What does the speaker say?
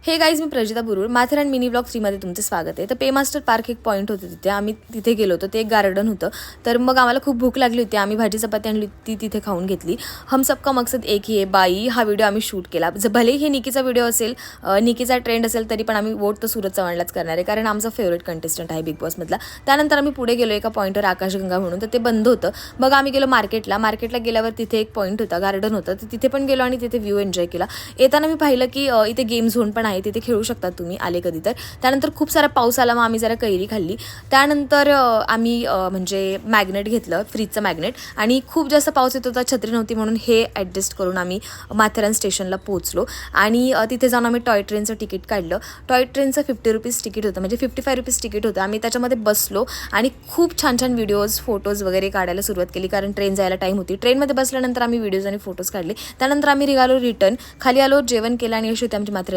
हे गाईज, मी Prajita Burud. Matheran mini blog 3 मध्ये तुमचे स्वागत आहे. तर पे मास्टर पार्क एक पॉईंट होतं, तिथे आम्ही तिथे गेलो होतो. ते एक गार्डन होतं. तर मग आम्हाला खूप भूक लागली होती. आम्ही भाजी चपाती आणली, ती तिथे खाऊन घेतली. हम सबका मकसद एक ही है बाई हा व्हिडिओ आम्ही शूट केला. भले हे निकीचा व्हिडिओ असेल, निकीचा ट्रेंड असेल, तरी पण आम्ही वोट तर सूरज चव्हाणलाच करणार आहे, कारण आमचा फेवरेट कंटेस्टंट आहे बिग बॉसमधला. त्यानंतर आम्ही पुढे गेलो एका पॉईंटवर, आकाशगंगा म्हणून. तर ते बंद होतं. मग आम्ही गेलो मार्केटला गेल्यावर तिथे एक पॉईंट होता, गार्डन होतं. तर तिथे पण गेलो आणि तिथे व्ह्यू एन्जॉय केला. येताना मी पाहिलं की इथे गेम झोन पण आहे, तिथे खेळू शकतात तुम्ही आले कधी तर. त्यानंतर खूप सारा पाऊस आला, मग आम्ही जरा कैरी खाल्ली. त्यानंतर आम्ही म्हणजे मॅग्नेट घेतलं, फ्रीजचं मॅग्नेट. आणि खूप जास्त पाऊस येत होता, छत्री नव्हती, म्हणून हे ॲडजस्ट करून आम्ही माथेरान स्टेशनला पोहोचलो. आणि तिथे जाऊन आम्ही टॉय ट्रेनचं तिकीट काढलं. टॉय ट्रेनचं 50 रुपीज तिकीट होतं, म्हणजे 55 रुपीज तिकीट होतं. आम्ही त्याच्यामध्ये बसलो आणि खूप छान छान व्हिडिओज फोटोज वगैरे काढायला सुरुवात केली, कारण ट्रेन जायला टाईम होती. ट्रेनमध्ये बसल्यानंतर आम्ही व्हिडिओज आणि फोटोज काढले. त्यानंतर आम्ही निघालो रिटर्न. खाली आलो, जेवण केलं आणि अशी होती आमची माथेरान